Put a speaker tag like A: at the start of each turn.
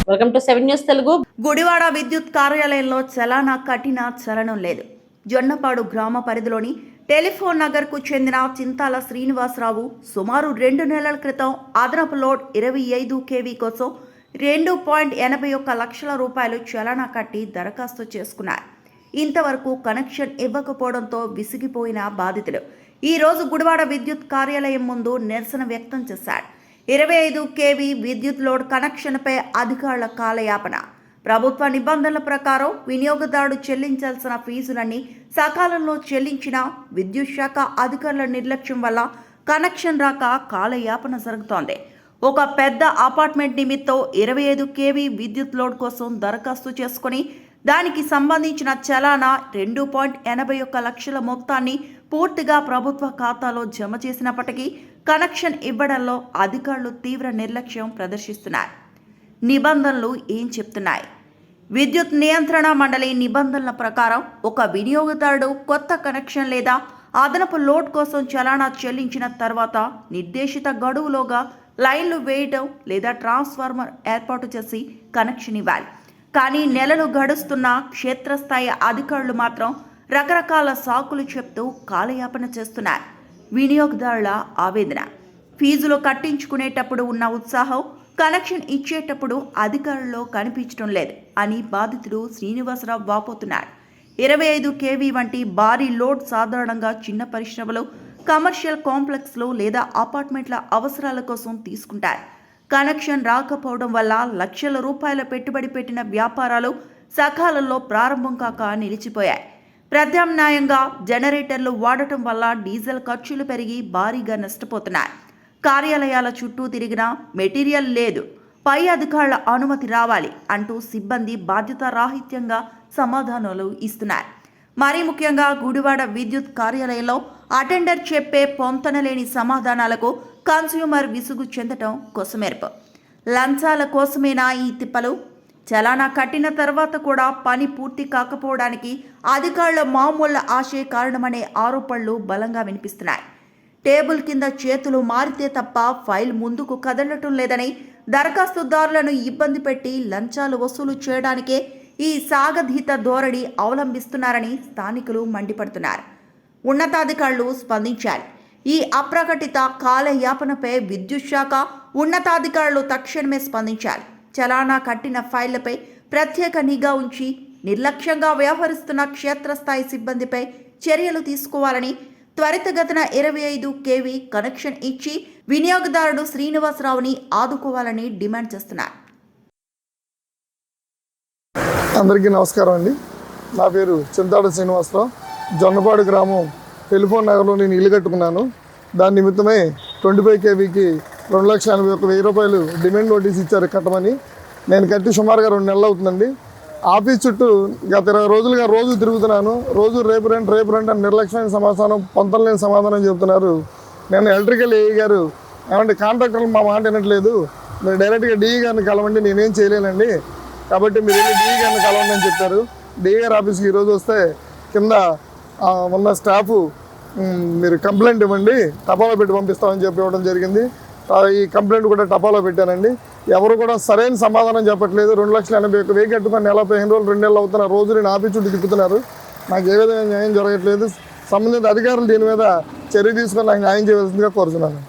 A: Welcome to 7 news Telugu.
B: Gudivada విద్యుత్ కార్యాలయంలో చలానా కఠిన చలనం లేదు. జొన్నపాడు గ్రామ పరిధిలోని టెలిఫోన్ నగర్కు చెందిన చింతాల శ్రీనివాసరావు సుమారు 2 నెలల క్రితం అదనపు లోడ్ 25 kV కోసం 2.81 లక్షల రూపాయలు చలానా కట్టి దరఖాస్తు చేసుకున్నారు. ఇంతవరకు కనెక్షన్ ఇవ్వకపోవడంతో విసిగిపోయిన బాధితులు ఈ రోజు గుడివాడ విద్యుత్ కార్యాలయం ముందు నిరసన వ్యక్తం చేశారు. 25 kV విద్యుత్ లోడ్ కనెక్షన్పై అధికారుల కాలయాపన. ప్రభుత్వ నిబంధనల ప్రకారం వినియోగదారుడు చెల్లించాల్సిన ఫీజులన్నీ సకాలంలో చెల్లించిన విద్యుత్ శాఖ అధికారుల నిర్లక్ష్యం వల్ల కనెక్షన్ రాక కాలయాపన జరుగుతోంది. ఒక పెద్ద అపార్ట్మెంట్ నిమిత్తం 25 kV విద్యుత్ లోడ్ కోసం దరఖాస్తు చేసుకుని దానికి సంబంధించిన చలానా 2.81 లక్షల మొత్తాన్ని పూర్తిగా ప్రభుత్వ ఖాతాలో జమ చేసినప్పటికీ కనెక్షన్ ఇవ్వడంలో అధికారులు తీవ్ర నిర్లక్ష్యం ప్రదర్శిస్తున్నారు. నిబంధనలు ఏం చెప్తున్నాయి? విద్యుత్ నియంత్రణ మండలి నిబంధనల ప్రకారం ఒక వినియోగదారుడు కొత్త కనెక్షన్ లేదా అదనపు లోడ్ కోసం చలానా చెల్లించిన తర్వాత నిర్దేశిత గడువులోగా లైన్లు వేయటం లేదా ట్రాన్స్ఫార్మర్ ఏర్పాటు చేసి కనెక్షన్ ఇవ్వాలి. కానీ నెలలు గడుస్తున్న క్షేత్రస్థాయి అధికారులు మాత్రం రకరకాల సాకులు చెప్తూ కాలయాపన చేస్తున్నారు. వినియోగదారుల ఆవేదన: ఫీజులు కట్టించుకునేటప్పుడు ఉన్న ఉత్సాహం కనెక్షన్ ఇచ్చేటప్పుడు అధికారుల్లో కనిపించడం లేదు అని బాధితుడు శ్రీనివాసరావు వాపోతున్నారు. 25 kV వంటి భారీ లోడ్ సాధారణంగా చిన్న పరిశ్రమలు, కమర్షియల్ కాంప్లెక్స్లు లేదా అపార్ట్మెంట్ల అవసరాల కోసం తీసుకుంటారు. కనెక్షన్ రాకపోవడం వల్ల లక్షల రూపాయల పెట్టుబడి పెట్టిన వ్యాపారాలు సకాలంలో ప్రారంభం కాక నిలిచిపోయాయి. ప్రత్యామ్నాయంగా జనరేటర్లు వాడటం వల్ల డీజిల్ ఖర్చులు పెరిగి భారీగా నష్టపోతున్నారు. కార్యాలయాల చుట్టూ తిరిగినా మెటీరియల్ లేదు, పై అధికారుల అనుమతి రావాలి అంటూ సిబ్బంది బాధ్యతారాహిత్యంగా సమాధానాలు ఇస్తున్నారు. మరీ ముఖ్యంగా గుడివాడ విద్యుత్ కార్యాలయంలో అటెండర్ చెప్పే పొంతనలేని సమాధానాలకు కన్స్యూమర్ విసుగు చెందటం కొసమెరుపు. లంచాల కోసమేనా ఈ తిప్పలు? చలానా కట్టిన తర్వాత కూడా పని పూర్తి కాకపోవడానికి అధికారుల మామూళ్ల ఆశే కారణమనే ఆరోపణలు బలంగా వినిపిస్తున్నాయి. టేబుల్ కింద చేతులు మారితే తప్ప ఫైల్ ముందుకు కదలటం లేదని, దరఖాస్తుదారులను ఇబ్బంది పెట్టి లంచాలు వసూలు చేయడానికే ఈ సాగధీత ధోరణి అవలంబిస్తున్నారని స్థానికులు మండిపడుతున్నారు. ఉన్నతాధికారులు స్పందించాలి. ఈ అప్రకటిత కాలయాపనపై విద్యుత్ శాఖ ఉన్నతాధికారులు తక్షణమే స్పందించాలి. చలానా కట్టిన ఫైళ్లపై ప్రత్యేక నిఘా ఉంచి నిర్లక్ష్యంగా వ్యవహరిస్తున్న క్షేత్రస్థాయి సిబ్బందిపై చర్యలు తీసుకోవాలని, త్వరితగతిన 25 kV కనెక్షన్ ఇచ్చి వినియోగదారుడు శ్రీనివాసరావుని ఆదుకోవాలని డిమాండ్ చేస్తున్నారు.
C: అందరికీ నమస్కారం అండి. నా పేరు చింతాల శ్రీనివాసరావు. జొన్నపాడు గ్రామం టెలిఫోన్ నగర్లో నేను ఇల్లు కట్టుకున్నాను. దాని నిమిత్తమే 25 kVకి 2,81,000 రూపాయలు డిమాండ్ నోటీస్ ఇచ్చారు కట్టమని. నేను కట్టి సుమారుగా 2 నెలలు అవుతుందండి. ఆఫీస్ చుట్టూ గత 20 రోజులుగా రోజు తిరుగుతున్నాను. రోజు రేపు రండి అని నిర్లక్ష్యమైన సమాధానం, పొంతలేని సమాధానం చెబుతున్నారు. నేను ఎలక్ట్రికల్ ఏఈ గారు ఏమంటే కాంట్రాక్టర్లు మా మాట వినట్లేదు, మీరు డైరెక్ట్గా డిఈ గారిని కలవండి, నేనేం చేయలేనండి, కాబట్టి మీరు వెళ్ళి డిఈ గారిని కలవండి అని చెప్పారు. డిఈ గారి ఆఫీస్కి ఈరోజు వస్తే కింద ఉన్న స్టాఫ్ మీరు కంప్లైంట్ ఇవ్వండి, టపాలో పెట్టి పంపిస్తామని చెప్పి ఇవ్వడం జరిగింది. ఈ కంప్లైంట్ కూడా టపాలో పెట్టానండి. ఎవరు కూడా సరైన సమాధానం చెప్పట్లేదు. 2,81,000 కట్టుకొని నెల 15 రోజులు 2 నెలలు అవుతున్న రోజు నేను ఆఫీస్ చుట్టూ తిప్పుతున్నారు. నాకు ఏ విధంగా న్యాయం జరగట్లేదు. సంబంధిత అధికారులు దీని మీద చర్య తీసుకొని నాకు న్యాయం చేయవలసిందిగా కోరుతున్నాను.